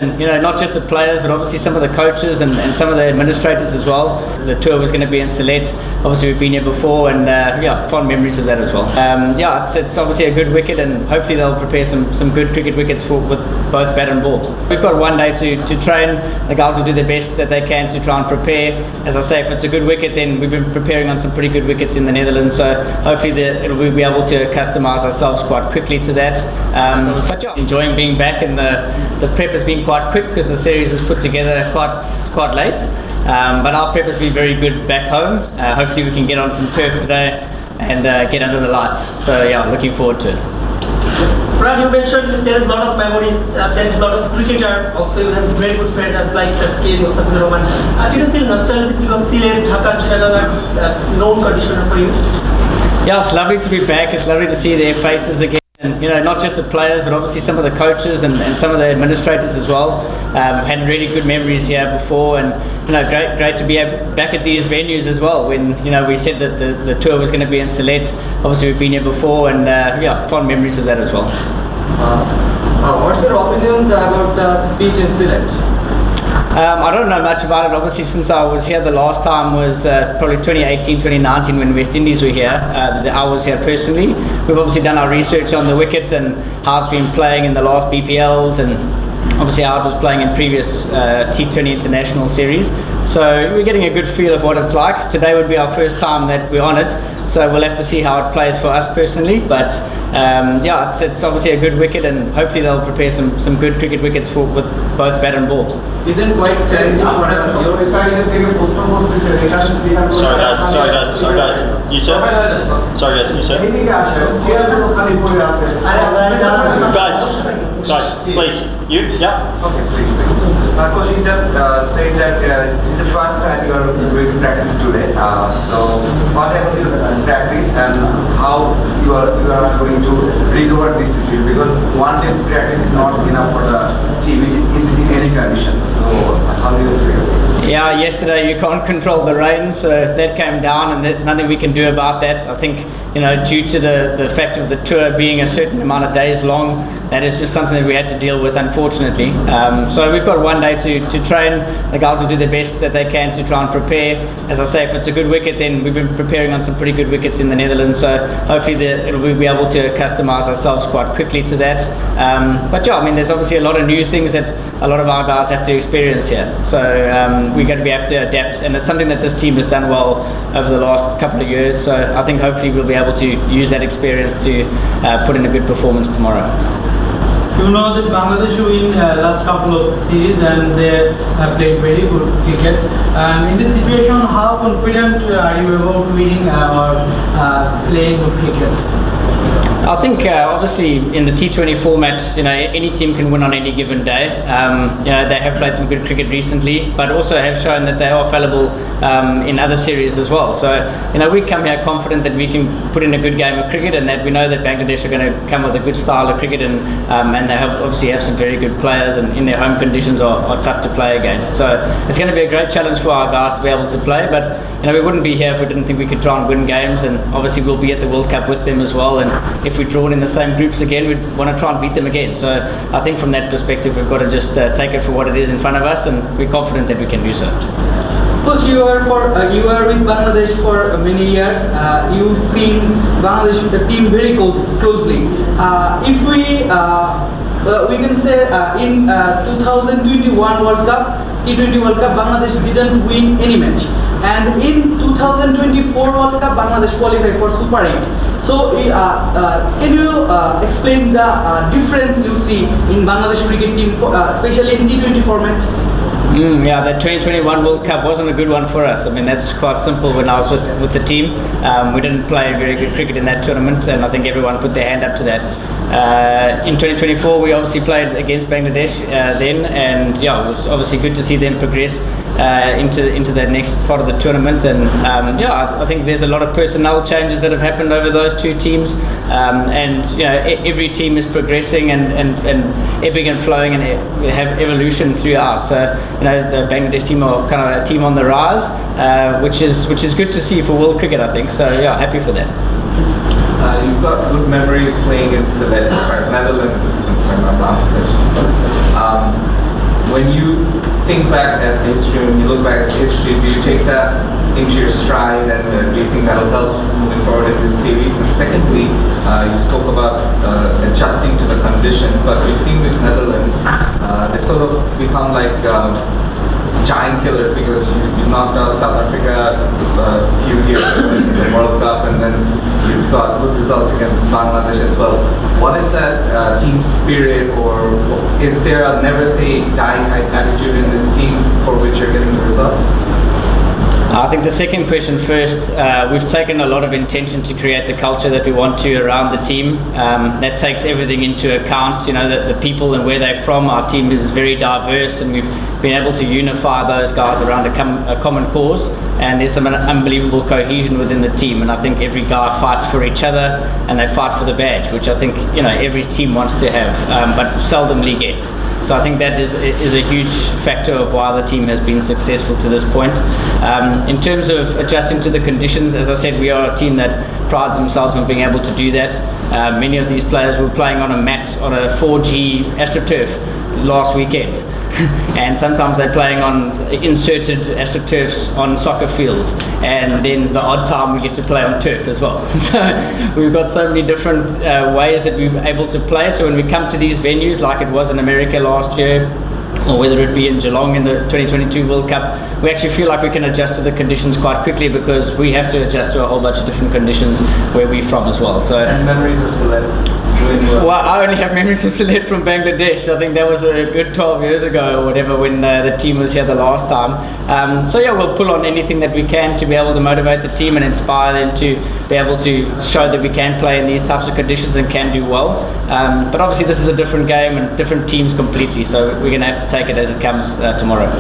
And, not just the players, but obviously some of the coaches and some of the administrators as well. The tour was going to be in Sylhet. Obviously, we've been here before, and fond memories of that as well. It's obviously a good wicket, and hopefully they'll prepare some good cricket wickets with both bat and ball. We've got one day to train. The guys will do their best that they can to try and prepare. As I say, if it's a good wicket, then we've been preparing on some pretty good wickets in the Netherlands. So hopefully we'll be able to customise ourselves quite quickly to that. Enjoying being back, and the prep has been quite quick because the series was put together quite late. But our prep has been very good back home. Hopefully we can get on some turf today and get under the lights. So looking forward to it. Brad, you mentioned that there is a lot of memory, there is a lot of cricketer, also you have very good friends like SK, Mustafizur Rahman. Do you feel nostalgic because Sylhet, Dhaka, Chittagong are known conditioner for you? Yeah, it's lovely to be back. It's lovely to see their faces again. And, not just the players, but obviously some of the coaches and some of the administrators as well. Had really good memories here before, and great to be back at these venues as well. When we said that the tour was going to be in Sylhet, obviously we've been here before, and fond memories of that as well. What's your opinion about the speech in Sylhet? I don't know much about it. Obviously, since I was here the last time was probably 2018, 2019 when West Indies were here. I was here personally. We've obviously done our research on the wicket and how it's been playing in the last BPLs, and obviously how it was playing in previous T20 international series. So we're getting a good feel of what it's like. Today would be our first time that we're on it, so we'll have to see how it plays for us personally. But it's obviously a good wicket, and hopefully they'll prepare some good cricket wickets with both bat and ball. Isn't quite challenging for your side? Sorry guys, you sir? Sorry guys, you sir? Guys, please, you? Yeah? Okay, please. Coach, you just said that this is the first time you are going to practice today. So what happened in practice, and how you are going to recover this situation? Because one day practice is not enough for the team in any conditions. So how do you feel? Yeah, yesterday you can't control the rain, so that came down, and there's nothing we can do about that. I think, due to the fact of the tour being a certain amount of days long, that is just something that we had to deal with, unfortunately. So we've got one day to train. The guys will do their best that they can to try and prepare. As I say, if it's a good wicket, then we've been preparing on some pretty good wickets in the Netherlands, so hopefully we'll be able to customise ourselves quite quickly to that. There's obviously a lot of new things that a lot of our guys have to experience here. So we're going to have to adapt, and it's something that this team has done well over the last couple of years. So I think hopefully we'll be able to use that experience to put in a good performance tomorrow. You know that Bangladesh win last couple of series, and they have played very good cricket. And in this situation, how confident are you about winning or playing good cricket? I think obviously in the T20 format, any team can win on any given day. They have played some good cricket recently, but also have shown that they are fallible in other series as well. So we come here confident that we can put in a good game of cricket, and that we know that Bangladesh are going to come with a good style of cricket, and they obviously have some very good players, and in their home conditions are tough to play against. So it's going to be a great challenge for our guys to be able to play. But we wouldn't be here if we didn't think we could try and win games, and obviously we'll be at the World Cup with them as well. And if we're drawn in the same groups again, we'd want to try and beat them again. So I think from that perspective, we've got to just take it for what it is in front of us, and we're confident that we can do so. Coach, you are with Bangladesh for many years. You've seen Bangladesh with the team very closely. If we can say in 2021 World Cup, T20 World Cup, Bangladesh didn't win any match. And in 2024 World Cup, Bangladesh qualified for Super 8. So can you explain the difference you see in Bangladesh cricket team, especially in T20 format? The 2021 World Cup wasn't a good one for us. That's quite simple. When I was with the team, we didn't play very good cricket in that tournament, and I think everyone put their hand up to that. In 2024, we obviously played against Bangladesh then, and it was obviously good to see them progress into the next part of the tournament. And I think there's a lot of personnel changes that have happened over those two teams, and every team is progressing and ebbing and flowing, and have evolution throughout. So the Bangladesh team are kind of a team on the rise, which is good to see for world cricket, I think. So happy for that. You've got good memories playing in Sylhet as far as Netherlands is concerned, not Bangladesh. when you think back at history, when you look back at history, do you take that into your stride, and do you think that will help moving forward in this series? And secondly, you spoke about adjusting to the conditions, but we've seen with Netherlands, they sort of become like giant killers, because you knocked out South Africa a few years ago in the World Cup, and then you've got good results against Bangladesh as well. What is that team spirit, or is there a never say die type attitude in this team for which you're getting the results? I think the second question first, we've taken a lot of intention to create the culture that we want to around the team. That takes everything into account, the people and where they're from. Our team is very diverse, and we've been able to unify those guys around a common cause, and there's some unbelievable cohesion within the team, and I think every guy fights for each other, and they fight for the badge, which I think every team wants to have, but seldomly gets. So I think that is a huge factor of why the team has been successful to this point. In terms of adjusting to the conditions, as I said, we are a team that prides themselves on being able to do that. Many of these players were playing on a mat on a 4G AstroTurf last weekend. And sometimes they're playing on inserted AstroTurfs on soccer fields, and then the odd time we get to play on turf as well. So we've got so many different ways that we're able to play. So when we come to these venues, like it was in America last year, or whether it be in Geelong in the 2022 World Cup, we actually feel like we can adjust to the conditions quite quickly, because we have to adjust to a whole bunch of different conditions where we're from as well. So, and memories of Sylhet? Well, I only have memories of Sylhet from Bangladesh. I think that was a good 12 years ago or whatever, when the team was here the last time. So yeah, we'll pull on anything that we can to be able to motivate the team and inspire them to be able to show that we can play in these types of conditions and can do well. But obviously this is a different game and different teams completely, so we're going to have to take it as it comes tomorrow.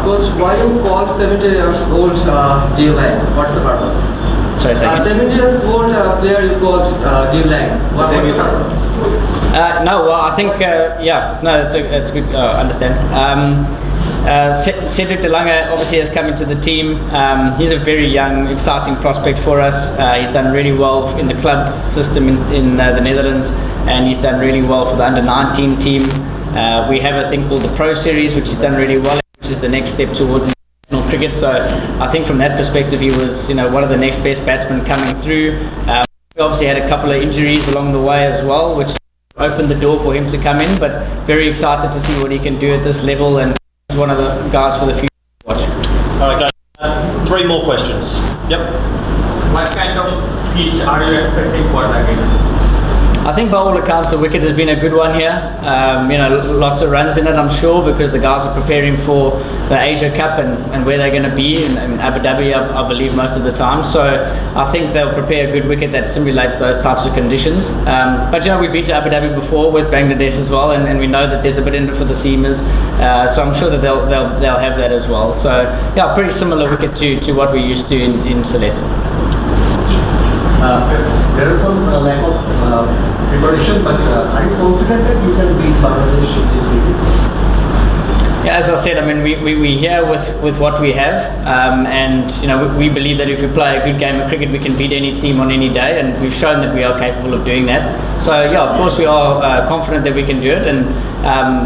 Coach, why you called 70 years old D-Lang? What's the purpose? Sorry, 70 years old player you called D-Lang. What's the purpose? No, well, I think, that's good, understand. Cedric de Lange obviously has come into the team. He's a very young, exciting prospect for us. He's done really well in the club system in the Netherlands, and he's done really well for the under-19 team. We have a thing called the Pro Series, which he's done really well, which is the next step towards international cricket. So I think from that perspective, he was one of the next best batsmen coming through. We obviously had a couple of injuries along the way as well, which opened the door for him to come in, but very excited to see what he can do at this level, and he's one of the guys for the future to watch. All right, guys. 3 more questions. Yep. What kind of pitch are you expecting for the game? I think by all accounts the wicket has been a good one here. Lots of runs in it, I'm sure, because the guys are preparing for the Asia Cup and where they're going to be in Abu Dhabi, I believe, most of the time. So I think they'll prepare a good wicket that simulates those types of conditions. But we've been to Abu Dhabi before with Bangladesh as well, and we know that there's a bit in it for the seamers. So I'm sure that they'll have that as well. So yeah, pretty similar wicket to what we're used to in Sylhet. There is some lack of preparation, but are you confident that you can beat Bangladesh in this series? Yeah, as I said, I mean, we're here with what we have, and we believe that if we play a good game of cricket, we can beat any team on any day, and we've shown that we are capable of doing that. So yeah, of course we are confident that we can do it, and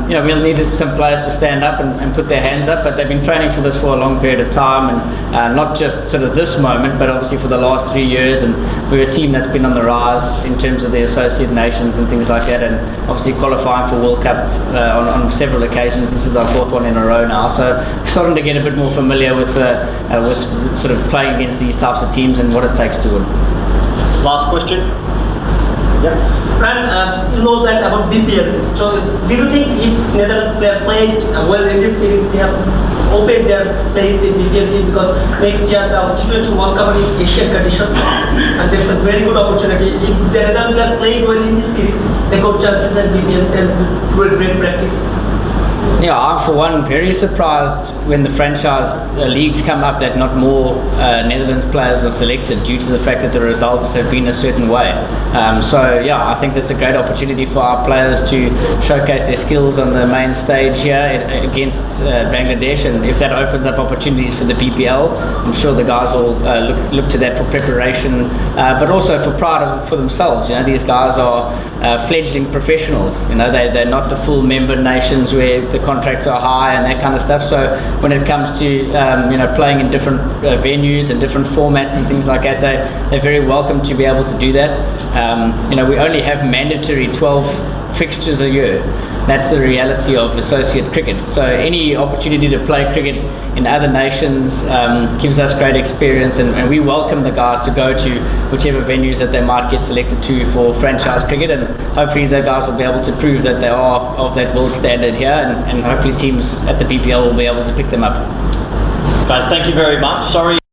we'll need some players to stand up and put their hands up, but they've been training for this for a long period of time, and not just sort of this moment, but obviously for the last 3 years, and we're a team that's been on the rise in terms of the associate nations and things like that, and obviously qualifying for World Cup on several occasions. This is our 4th one in a row now, so we're starting to get a bit more familiar with sort of playing against these types of teams and what it takes to win. Last question. Yep. Fran, you know that about BPL. So, do you think if Netherlands player played well in this series, they have opened their place in BPL team, because next year the T20 World Cup is Asian condition, and there's a very good opportunity. If the Netherlands player played well in this series, they got chances in BPL and do a great practice. Yeah, I'm for one very surprised when the franchise leagues come up that not more Netherlands players are selected due to the fact that the results have been a certain way. So yeah, I think that's a great opportunity for our players to showcase their skills on the main stage here against Bangladesh, and if that opens up opportunities for the BPL, I'm sure the guys will look to that for preparation, but also for pride for themselves. You know, these guys are fledgling professionals. You know, they're not the full member nations where the contracts are high and that kind of stuff. So when it comes to you know, playing in different venues and different formats and things like that, they're very welcome to be able to do that. You know, we only have mandatory 12 fixtures a year. That's the reality of associate cricket. So any opportunity to play cricket in other nations gives us great experience, and we welcome the guys to go to whichever venues that they might get selected to for franchise cricket, and hopefully the guys will be able to prove that they are of that world standard here, and hopefully teams at the BPL will be able to pick them up. Guys, thank you very much. Sorry.